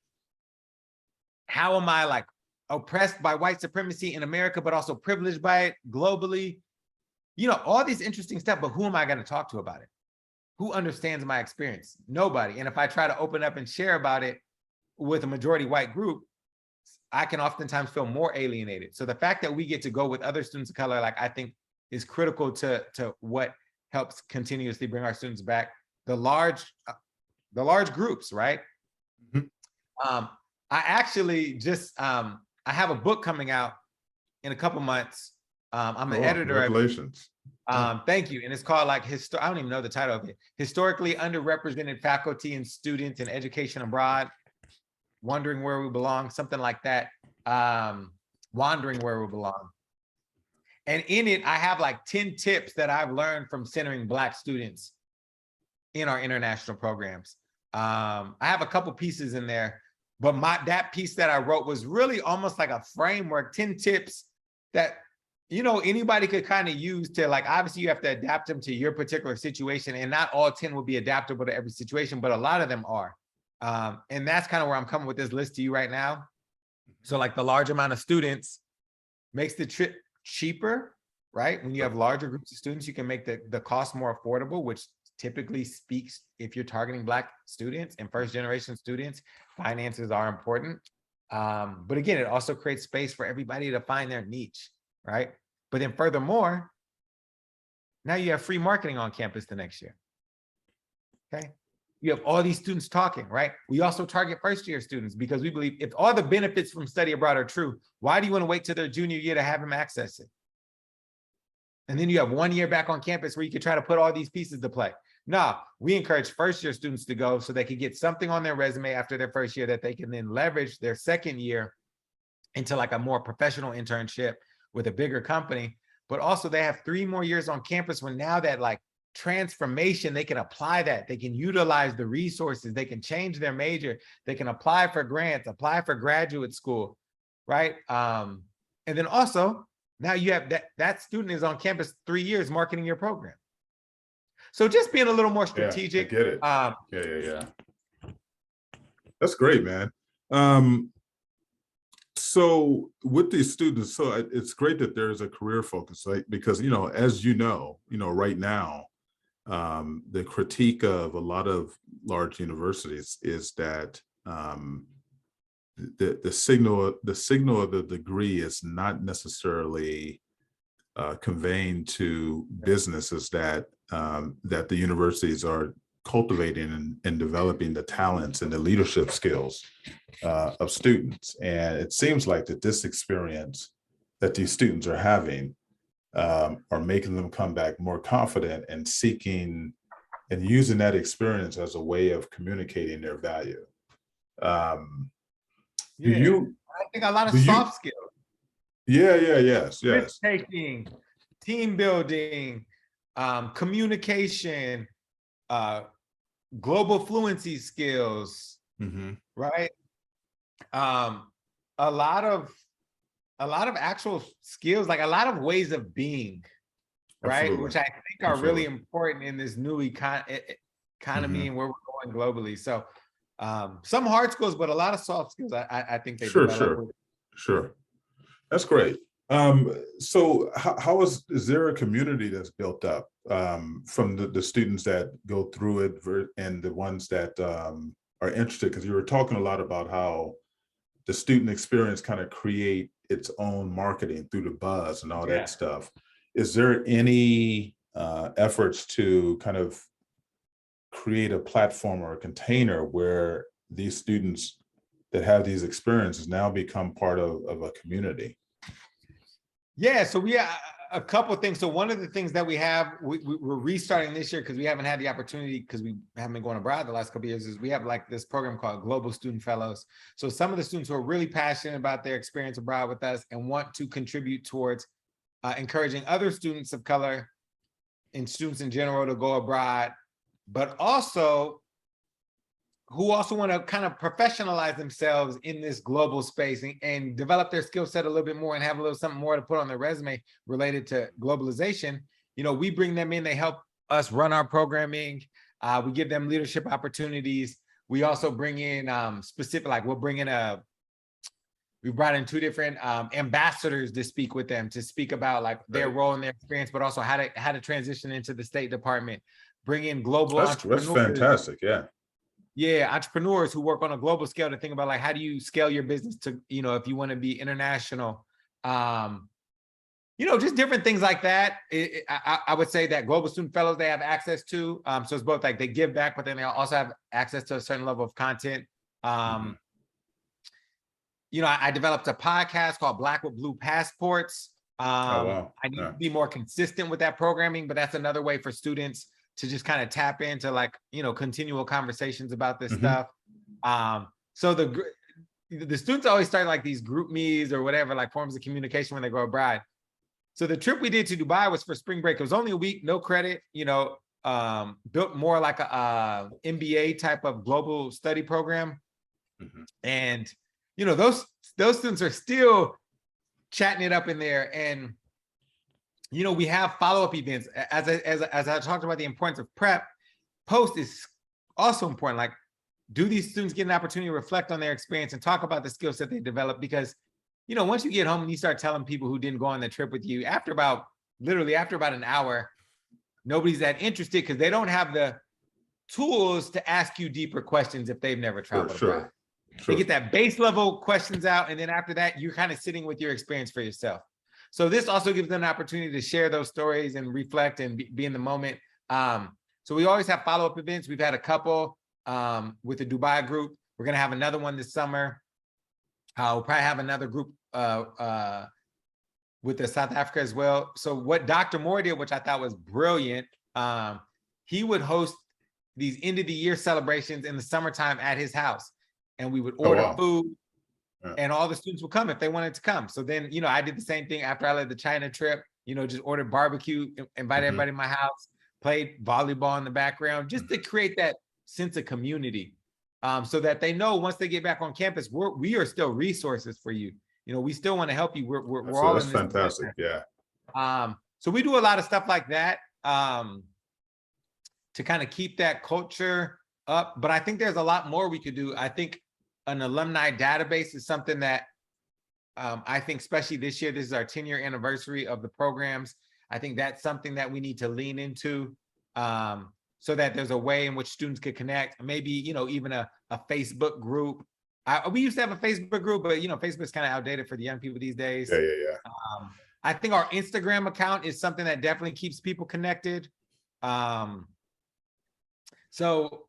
B: How am I like oppressed by white supremacy in America, but also privileged by it globally? All these interesting stuff, but who am I going to talk to about it? Who understands my experience? Nobody. And if I try to open up and share about it with a majority white group, I can oftentimes feel more alienated. So the fact that we get to go with other students of color, like I think is critical to what helps continuously bring our students back. The large groups, right? I actually just I have a book coming out in a couple months. I'm the
A: Oh,
B: editor of it.
A: congratulations.
B: Thank you. And it's called like, I don't even know the title of it. Historically Underrepresented Faculty and Students in Education Abroad, Wondering Where We Belong, something like that. Wandering Where We Belong. And in it, I have like 10 tips that I've learned from centering Black students in our international programs. I have a couple pieces in there, but that piece that I wrote was really almost like a framework, 10 tips that, you know, anybody could kind of use to, like, obviously you have to adapt them to your particular situation, and not all 10 will be adaptable to every situation, but a lot of them are. And that's kind of where I'm coming with this list to you right now. So like the large amount of students makes the trip cheaper, right? When you have larger groups of students, you can make the cost more affordable, which typically speaks, if you're targeting Black students and first generation students, finances are important. But again, it also creates space for everybody to find their niche, right? But then furthermore, now you have free marketing on campus the next year, okay? You have all these students talking, right? We also target first year students because we believe if all the benefits from study abroad are true, why do you want to wait till their junior year to have them access it? And then you have 1 year back on campus where you can try to put all these pieces to play. No, we encourage first year students to go so they can get something on their resume after their first year that they can then leverage their second year into like a more professional internship with a bigger company. But also they have 3 more years on campus when now that like transformation, they can apply that, they can utilize the resources, they can change their major, they can apply for grants, apply for graduate school, right? And then also now you have that student is on campus 3 years marketing your program. So just being a little more strategic.
A: Yeah, I get it. Yeah. That's great, man. So with these students, so it's great that there's a career focus, right? Because, you know, as you know, right now, the critique of a lot of large universities is that the signal of the degree is not necessarily conveying to businesses that that the universities are cultivating and developing the talents and the leadership skills of students. And it seems like that this experience that these students are having are making them come back more confident and seeking and using that experience as a way of communicating their value. Do
B: Yeah,
A: you,
B: I think a lot of
A: do you,
B: soft skills,
A: yes.
B: risk taking, team building, communication, global fluency skills, right? A lot of actual skills, like a lot of ways of being, right?
A: Absolutely.
B: Which I think are really important in this new economy and where we're going globally. So some hard skills, but a lot of soft skills. I think they develop.
A: Sure. That's great. So how is there a community that's built up from the students that go through it and the ones that are interested? Because you were talking a lot about how the student experience kind of create its own marketing through the buzz and all that stuff. Is there any efforts to kind of create a platform or a container where these students that have these experiences now become part of a community?
B: Yeah, so we have a couple of things. So one of the things that we have, we're restarting this year because we haven't had the opportunity because we haven't been going abroad the last couple of years, is we have like this program called Global Student Fellows. So some of the students who are really passionate about their experience abroad with us and want to contribute towards encouraging other students of color and students in general to go abroad, but also who also want to kind of professionalize themselves in this global space and develop their skill set a little bit more and have a little something more to put on their resume related to globalization. You know, we bring them in, they help us run our programming. We give them leadership opportunities. We also bring in specific, like we brought in 2 different ambassadors to speak with them, to speak about like their role and their experience, but also how to transition into the State Department, bring in global entrepreneurs.
A: That's fantastic, yeah.
B: Yeah, entrepreneurs who work on a global scale to think about like, how do you scale your business to, you know, if you want to be international, you know, just different things like that. I would say that Global Student Fellows, they have access to, so it's both like they give back, but then they also have access to a certain level of content. I developed a podcast called Black with Blue Passports.
A: Oh, wow.
B: I need
A: Yeah.
B: to be more consistent with that programming, but that's another way for students to just kind of tap into like, continual conversations about this stuff. So the students always start like these group me's or whatever, like forms of communication when they go abroad. So the trip we did to Dubai was for spring break. It was only a week, no credit, built more like a MBA type of global study program. And, those students are still chatting it up in there. And, we have follow-up events. As I talked about the importance of prep, post is also important. Like, do these students get an opportunity to reflect on their experience and talk about the skills that they develop? Because, once you get home and you start telling people who didn't go on the trip with you, after about an hour, nobody's that interested because they don't have the tools to ask you deeper questions if they've never traveled abroad. They get that base level questions out, and then after that, you're kind of sitting with your experience for yourself. So this also gives them an opportunity to share those stories and reflect and be in the moment. So we always have follow-up events. We've had a couple with the Dubai group. We're going to have another one this summer. We'll probably have another group with the South Africa as well. So what Dr. Moore did, which I thought was brilliant, he would host these end of the year celebrations in the summertime at his house. And we would order food and all the students would come if they wanted to come. So then, I did the same thing after I led the China trip, just ordered barbecue, invited everybody to my house, played volleyball in the background, just to create that sense of community. So that they know once they get back on campus, we are still resources for you. We still want to help you. We're all in this
A: fantastic.
B: together. Yeah. So we do a lot of stuff like that to kind of keep that culture up. But I think there's a lot more we could do. I think an alumni database is something that I think, especially this year, this is our 10-year anniversary of the programs. I think that's something that we need to lean into. So that there's a way in which students could connect, maybe, even a Facebook group. We used to have a Facebook group, but, Facebook's kind of outdated for the young people these days.
A: Yeah.
B: I think our Instagram account is something that definitely keeps people connected. So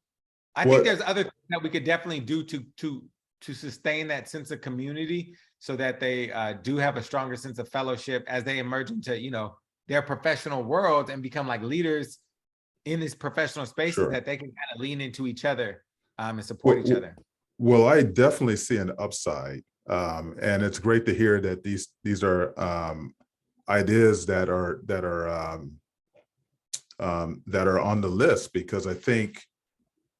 B: I think there's other things that we could definitely do to sustain that sense of community so that they do have a stronger sense of fellowship as they emerge into, their professional world and become like leaders in this professional spaces that they can kind of lean into each other and support each other.
A: Well, I definitely see an upside. And it's great to hear that these are ideas that are on the list, because I think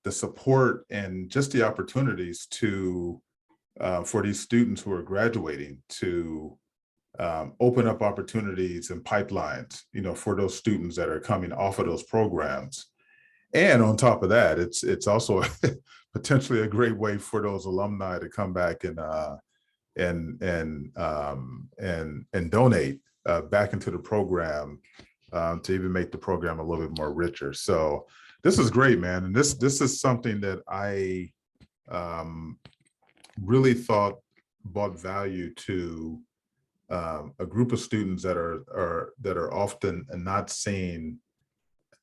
A: the support and just the opportunities to for these students who are graduating to open up opportunities and pipelines, for those students that are coming off of those programs. And on top of that, it's also potentially a great way for those alumni to come back and donate back into the program to even make the program a little bit more richer. So this is great, man. And this is something that I really thought brought value to a group of students that are often not seen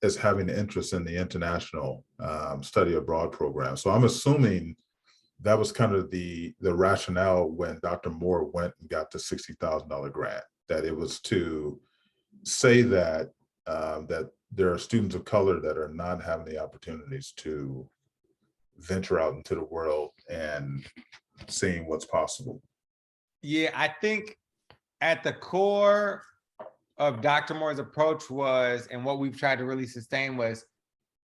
A: as having interest in the international study abroad program. So I'm assuming that was kind of the rationale when Dr. Moore went and got the $60,000 grant, that it was to say that that there are students of color that are not having the opportunities to venture out into the world and seeing what's possible.
B: Yeah, I think at the core of Dr. Moore's approach was, and what we've tried to really sustain was,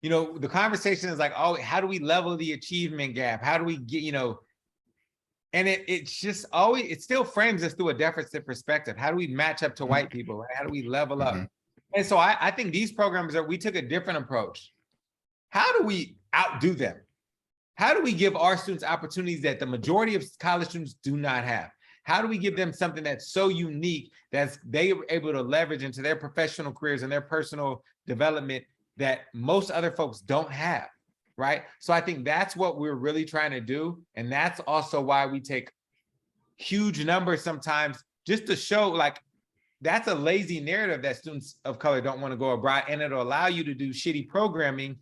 B: the conversation is like, oh, how do we level the achievement gap? How do we get, and it's just always, it still frames us through a deficit perspective. How do we match up to white people? Right? How do we level up? And so I think these programs we took a different approach. How do we outdo them? How do we give our students opportunities that the majority of college students do not have? How do we give them something that's so unique that they are able to leverage into their professional careers and their personal development that most other folks don't have, right? So I think that's what we're really trying to do. And that's also why we take huge numbers sometimes just to show, like, that's a lazy narrative that students of color don't want to go abroad, and it'll allow you to do shitty programming,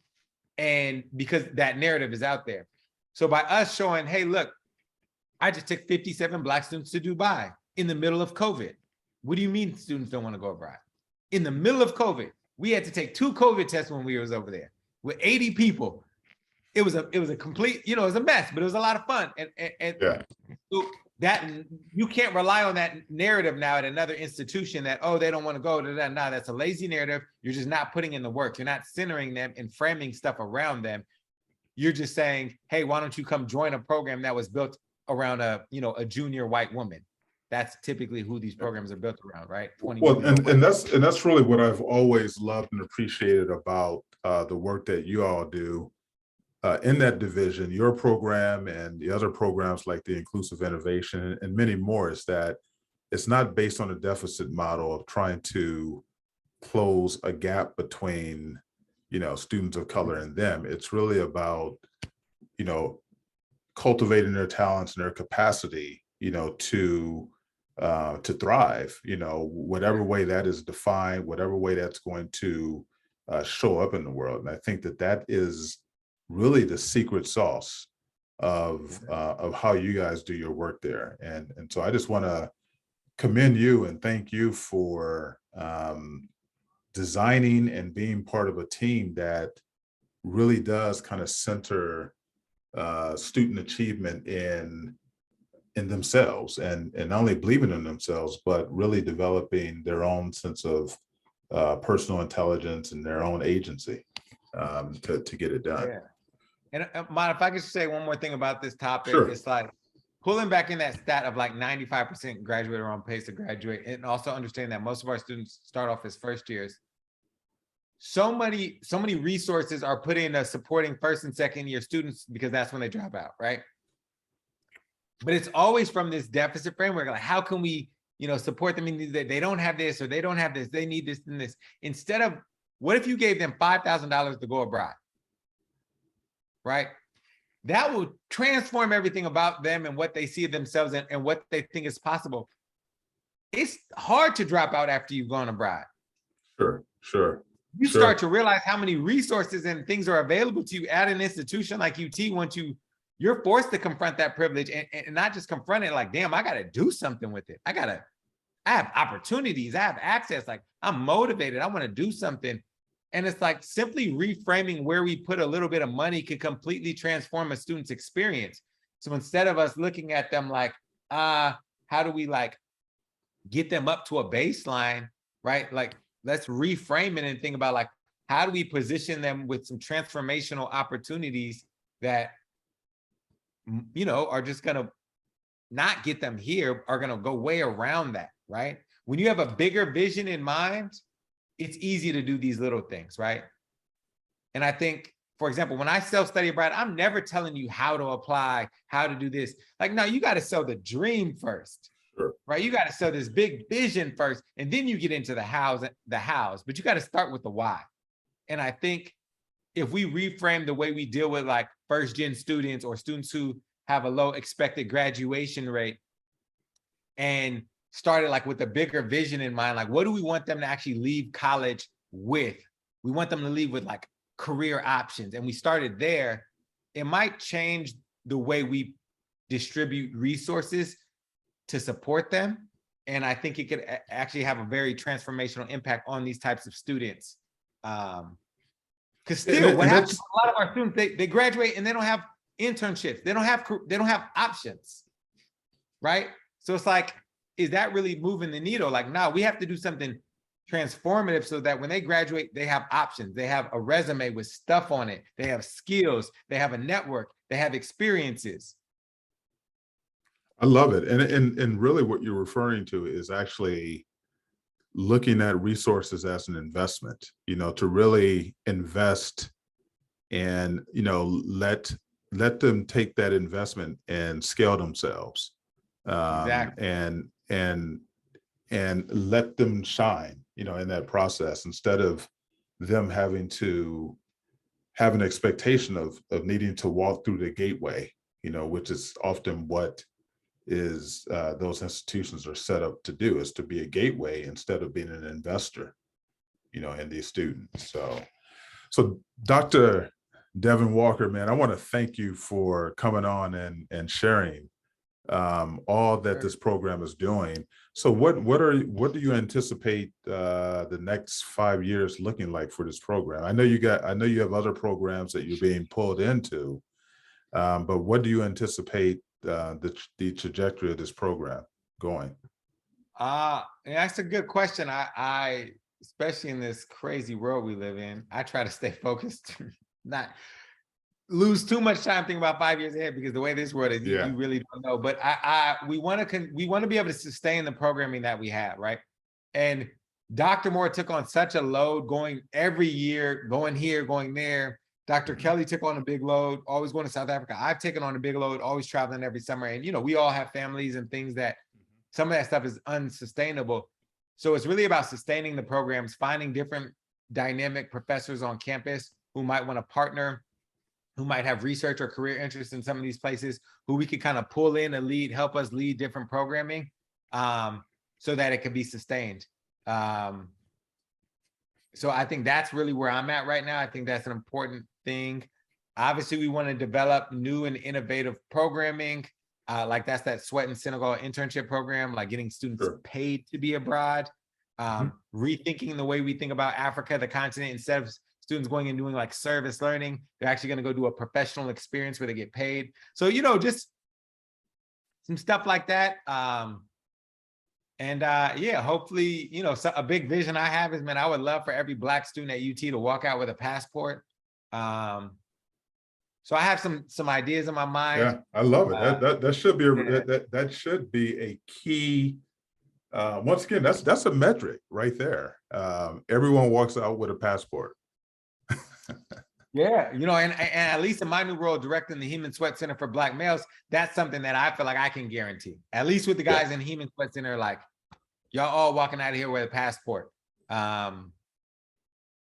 B: and because that narrative is out there. So by us showing, hey, look, I just took 57 Black students to Dubai in the middle of COVID. What do you mean students don't want to go abroad? In the middle of COVID, we had to take 2 COVID tests when we was over there with 80 people. It was a complete, it was a mess, but it was a lot of fun. And
A: Yeah.
B: so that you can't rely on that narrative now at another institution that, oh, they don't want to go to that. No, that's a lazy narrative. You're just not putting in the work. You're not centering them and framing stuff around them. You're just saying, hey, why don't you come join a program that was built around a junior white woman? That's typically who these programs are built around, right?
A: Well, and that's really what I've always loved and appreciated about the work that you all do in that division, your program and the other programs like the Inclusive Innovation and many more, is that it's not based on a deficit model of trying to close a gap between, students of color and them. It's really about, cultivating their talents and their capacity, to thrive, whatever way that is defined, whatever way that's going to show up in the world. And I think that is really the secret sauce of how you guys do your work there. And so I just want to commend you and thank you for designing and being part of a team that really does kind of center student achievement in themselves and not only believing in themselves, but really developing their own sense of personal intelligence and their own agency to get it done.
B: Yeah. And mind if I could say one more thing about this topic,
A: Sure.
B: It's like pulling back in that stat of like 95% graduate or on pace to graduate, and also understand that most of our students start off as first years. So many resources are put into supporting first and second year students because that's when they drop out, right? But it's always from this deficit framework. Like, how can we, support them? They don't have this or they don't have this. They need this and this. Instead of, what if you gave them $5,000 to go abroad? Right? That will transform everything about them and what they see of themselves and what they think is possible. It's hard to drop out after you've gone abroad.
A: Sure.
B: You start to realize how many resources and things are available to you at an institution like UT once you're forced to confront that privilege and not just confront it like, damn, I got to do something with it. I have opportunities, I have access, like I'm motivated, I want to do something. And it's like simply reframing where we put a little bit of money can completely transform a student's experience. So instead of us looking at them like, how do we like get them up to a baseline, right? Like, let's reframe it and think about like, how do we position them with some transformational opportunities that, are just going to not get them here, are going to go way around that, right? When you have a bigger vision in mind, it's easy to do these little things, right? And I think, for example, when I self-study abroad, I'm never telling you how to apply, how to do this. Like, no, you got to sell the dream first, right? You got to sell this big vision first, and then you get into the hows, but you got to start with the why. And I think if we reframe the way we deal with like first-gen students or students who have a low expected graduation rate and started like with a bigger vision in mind, like what do we want them to actually leave college with? We want them to leave with like career options. And we started there. It might change the way we distribute resources to support them. And I think it could actually have a very transformational impact on these types of students. Because still, what happens to a lot of our students, they graduate and they don't have internships. They don't have options, right? So it's like, is that really moving the needle? Like, no, we have to do something transformative so that when they graduate, they have options. They have a resume with stuff on it. They have skills. They have a network. They have experiences.
A: I love it. And really what you're referring to is actually looking at resources as an investment, to really invest and, let them take that investment and scale themselves.
B: Exactly.
A: And let them shine, in that process, instead of them having to have an expectation of needing to walk through the gateway, which is often what is those institutions are set up to do, is to be a gateway instead of being an investor, in these students. So Dr. Devin Walker, man, I want to thank you for coming on and sharing all that this program is doing. So what do you anticipate the next 5 years looking like for this program? I know you have other programs that you're being pulled into, but what do you anticipate the trajectory of this program going?
B: That's a good question. I especially in this crazy world we live in, I try to stay focused, not lose too much time thinking about 5 years ahead, because the way this world is, you really don't know. But we want to be able to sustain the programming that we have, right? And Dr. Moore took on such a load, going every year, going here, going there. Dr. Kelly took on a big load, always going to South Africa. I've taken on a big load, always traveling every summer. And, you know, we all have families and things that some of that stuff is unsustainable. So it's really about sustaining the programs, finding different dynamic professors on campus who might want to partner, who might have research or career interest in some of these places, who we could kind of pull in and lead, help us lead different programming, so that it could be sustained. So I think that's really where I'm at right now. I think that's an important thing. Obviously, we want to develop new and innovative programming. Like that's that Sweat in Senegal internship program, like getting students paid to be abroad, rethinking the way we think about Africa, the continent. Instead of students going and doing like service learning, they're actually going to go do a professional experience where they get paid. So, you know, just some stuff like that. Yeah, hopefully, you know, a big vision I have is, man, I would love for every Black student at UT to walk out with a passport. So I have some ideas in my mind.
A: Yeah, I love it. That should be that should be a key. Once again, that's a metric right there. Everyone walks out with a passport.
B: Yeah, you know, and at least in my new role, directing the Heman Sweat Center for Black males, that's something that I feel like I can guarantee. At least with the guys in Heman Sweat Center, like y'all all walking out of here with a passport.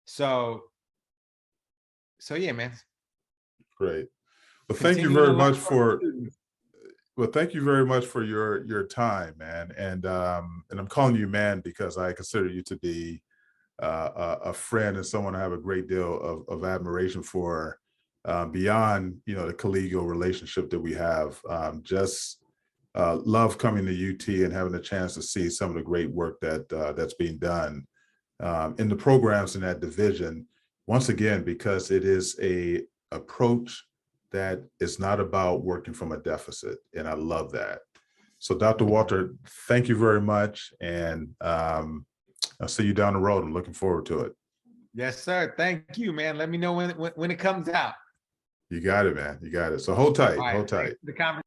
B: So yeah, man.
A: Great. Well, thank you very much for your time, man. And I'm calling you man because I consider you to be a friend and someone I have a great deal of admiration for, beyond, you know, the collegial relationship that we have. Just love coming to UT and having the chance to see some of the great work that's being done in the programs in that division. Once again, because it is a approach that is not about working from a deficit, and I love that. So, Dr. Walker, thank you very much, and I'll see you down the road. I'm looking forward to it.
B: Yes, sir. Thank you, man. Let me know when it comes out.
A: You got it, man. You got it. So hold tight. Hold tight.
B: The conversation.